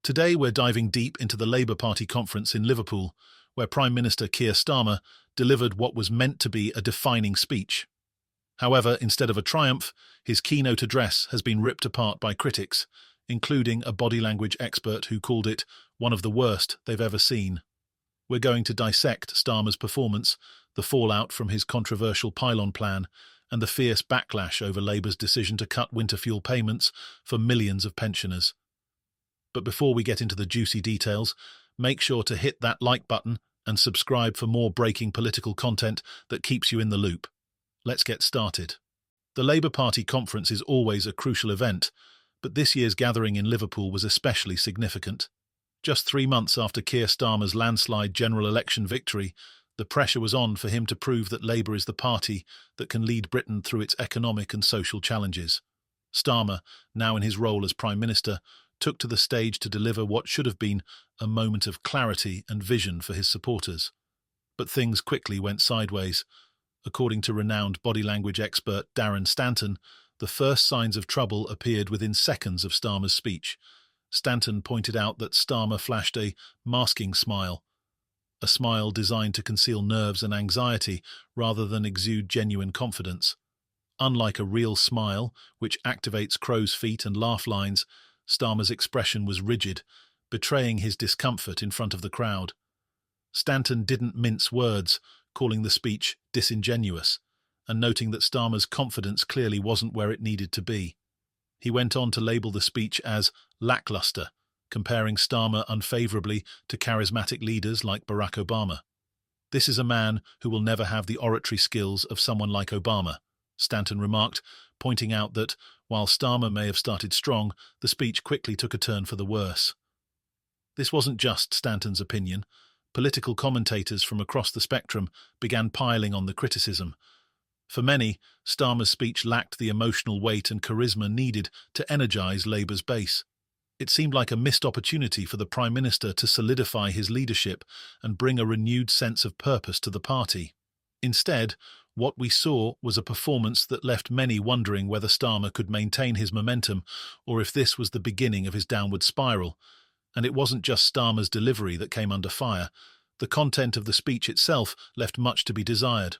Today we're diving deep into the Labour Party conference in Liverpool, where Prime Minister Keir Starmer delivered what was meant to be a defining speech. However, instead of a triumph, his keynote address has been ripped apart by critics, including a body language expert who called it one of the worst they've ever seen. We're going to dissect Starmer's performance, the fallout from his controversial pylon plan, and the fierce backlash over Labour's decision to cut winter fuel payments for millions of pensioners. But before we get into the juicy details, make sure to hit that like button and subscribe for more breaking political content that keeps you in the loop. Let's get started. The Labour Party conference is always a crucial event, but this year's gathering in Liverpool was especially significant. Just 3 months after Keir Starmer's landslide general election victory, the pressure was on for him to prove that Labour is the party that can lead Britain through its economic and social challenges. Starmer, now in his role as Prime Minister, took to the stage to deliver what should have been a moment of clarity and vision for his supporters. But things quickly went sideways. According to renowned body language expert Darren Stanton, the first signs of trouble appeared within seconds of Starmer's speech. Stanton pointed out that Starmer flashed a masking smile, a smile designed to conceal nerves and anxiety rather than exude genuine confidence. Unlike a real smile, which activates crow's feet and laugh lines, Starmer's expression was rigid, betraying his discomfort in front of the crowd. Stanton didn't mince words, calling the speech disingenuous, and noting that Starmer's confidence clearly wasn't where it needed to be. He went on to label the speech as lackluster, comparing Starmer unfavourably to charismatic leaders like Barack Obama. "This is a man who will never have the oratory skills of someone like Obama," Stanton remarked, pointing out that, while Starmer may have started strong, the speech quickly took a turn for the worse. This wasn't just Stanton's opinion. Political commentators from across the spectrum began piling on the criticism. For many, Starmer's speech lacked the emotional weight and charisma needed to energise Labour's base. It seemed like a missed opportunity for the Prime Minister to solidify his leadership and bring a renewed sense of purpose to the party. Instead, what we saw was a performance that left many wondering whether Starmer could maintain his momentum or if this was the beginning of his downward spiral. And it wasn't just Starmer's delivery that came under fire. The content of the speech itself left much to be desired.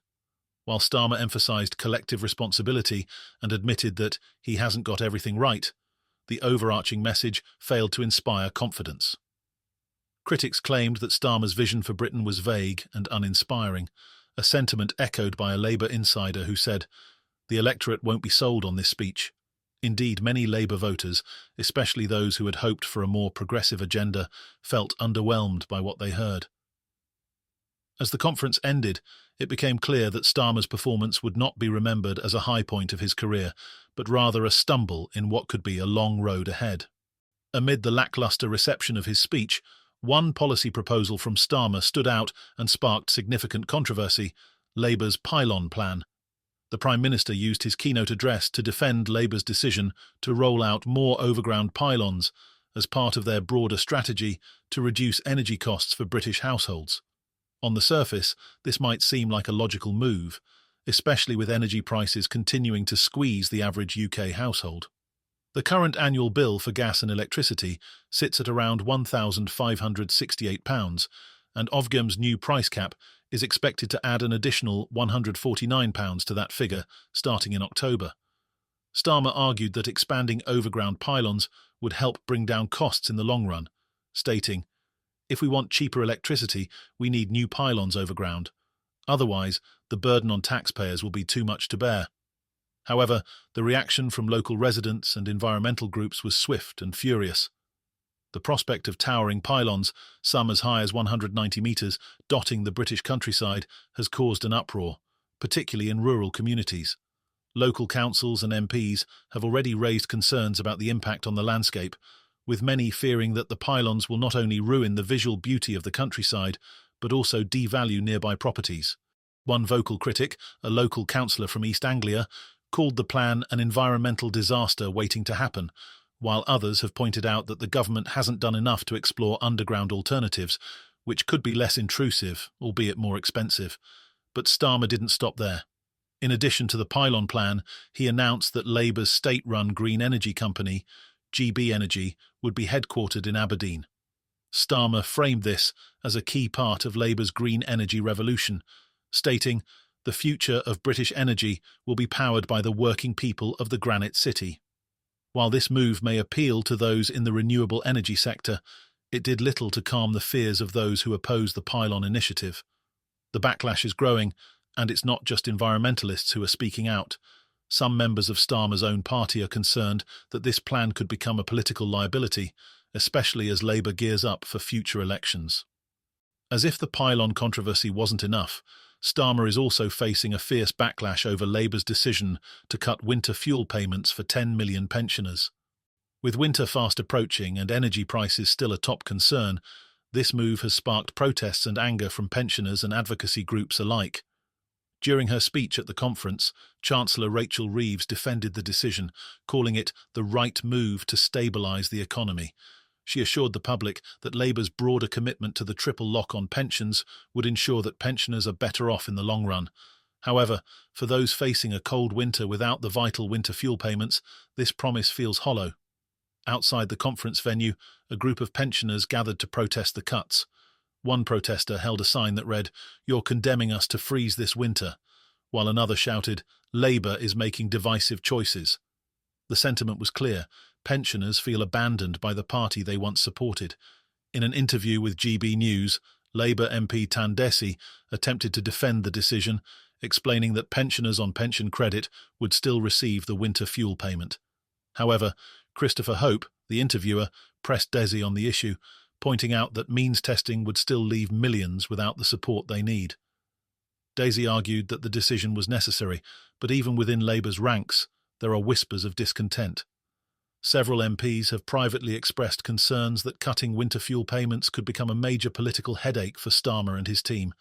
While Starmer emphasised collective responsibility and admitted that he hasn't got everything right, the overarching message failed to inspire confidence. Critics claimed that Starmer's vision for Britain was vague and uninspiring, a sentiment echoed by a Labour insider who said, "The electorate won't be sold on this speech." Indeed, many Labour voters, especially those who had hoped for a more progressive agenda, felt underwhelmed by what they heard. As the conference ended, it became clear that Starmer's performance would not be remembered as a high point of his career, but rather a stumble in what could be a long road ahead. Amid the lacklustre reception of his speech, one policy proposal from Starmer stood out and sparked significant controversy: Labour's pylon plan. The Prime Minister used his keynote address to defend Labour's decision to roll out more overground pylons as part of their broader strategy to reduce energy costs for British households. On the surface, this might seem like a logical move, especially with energy prices continuing to squeeze the average UK household. The current annual bill for gas and electricity sits at around £1,568, and Ofgem's new price cap is expected to add an additional £149 to that figure starting in October. Starmer argued that expanding overground pylons would help bring down costs in the long run, stating, "If we want cheaper electricity, we need new pylons overground. Otherwise, the burden on taxpayers will be too much to bear." However, the reaction from local residents and environmental groups was swift and furious. The prospect of towering pylons, some as high as 190 metres, dotting the British countryside, has caused an uproar, particularly in rural communities. Local councils and MPs have already raised concerns about the impact on the landscape, with many fearing that the pylons will not only ruin the visual beauty of the countryside, but also devalue nearby properties. One vocal critic, a local councillor from East Anglia, called the plan an environmental disaster waiting to happen, while others have pointed out that the government hasn't done enough to explore underground alternatives, which could be less intrusive, albeit more expensive. But Starmer didn't stop there. In addition to the pylon plan, he announced that Labour's state-run green energy company, GB Energy, would be headquartered in Aberdeen. Starmer framed this as a key part of Labour's green energy revolution, stating, "The future of British energy will be powered by the working people of the Granite City." While this move may appeal to those in the renewable energy sector, it did little to calm the fears of those who oppose the pylon initiative. The backlash is growing, and it's not just environmentalists who are speaking out. Some members of Starmer's own party are concerned that this plan could become a political liability, especially as Labour gears up for future elections. As if the pylon controversy wasn't enough, Starmer is also facing a fierce backlash over Labour's decision to cut winter fuel payments for 10 million pensioners. With winter fast approaching and energy prices still a top concern, this move has sparked protests and anger from pensioners and advocacy groups alike. During her speech at the conference, Chancellor Rachel Reeves defended the decision, calling it the right move to stabilise the economy. She assured the public that Labour's broader commitment to the triple lock on pensions would ensure that pensioners are better off in the long run. However, for those facing a cold winter without the vital winter fuel payments, this promise feels hollow. Outside the conference venue, a group of pensioners gathered to protest the cuts. One protester held a sign that read, "You're condemning us to freeze this winter," while another shouted, "Labour is making divisive choices." The sentiment was clear. Pensioners feel abandoned by the party they once supported. In an interview with GB News, Labour MP Tandesi attempted to defend the decision, explaining that pensioners on pension credit would still receive the winter fuel payment. However, Christopher Hope, the interviewer, pressed Desi on the issue, pointing out that means testing would still leave millions without the support they need. Desi argued that the decision was necessary, but even within Labour's ranks, there are whispers of discontent. Several MPs have privately expressed concerns that cutting winter fuel payments could become a major political headache for Starmer and his team,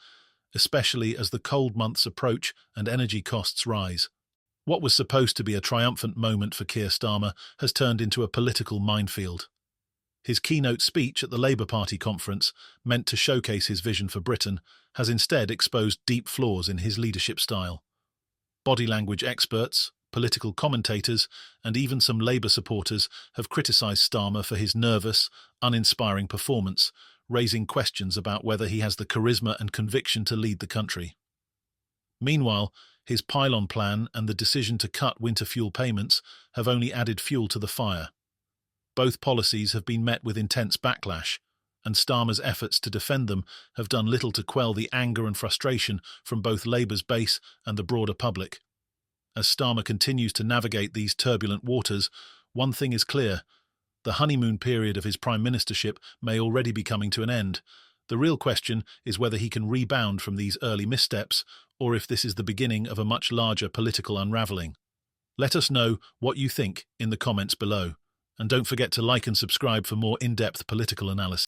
especially as the cold months approach and energy costs rise. What was supposed to be a triumphant moment for Keir Starmer has turned into a political minefield. His keynote speech at the Labour Party conference, meant to showcase his vision for Britain, has instead exposed deep flaws in his leadership style. Body language experts, political commentators, and even some Labour supporters have criticised Starmer for his nervous, uninspiring performance, raising questions about whether he has the charisma and conviction to lead the country. Meanwhile, his pylon plan and the decision to cut winter fuel payments have only added fuel to the fire. Both policies have been met with intense backlash, and Starmer's efforts to defend them have done little to quell the anger and frustration from both Labour's base and the broader public. As Starmer continues to navigate these turbulent waters, one thing is clear: the honeymoon period of his prime ministership may already be coming to an end. The real question is whether he can rebound from these early missteps, or if this is the beginning of a much larger political unravelling. Let us know what you think in the comments below, and don't forget to like and subscribe for more in-depth political analysis.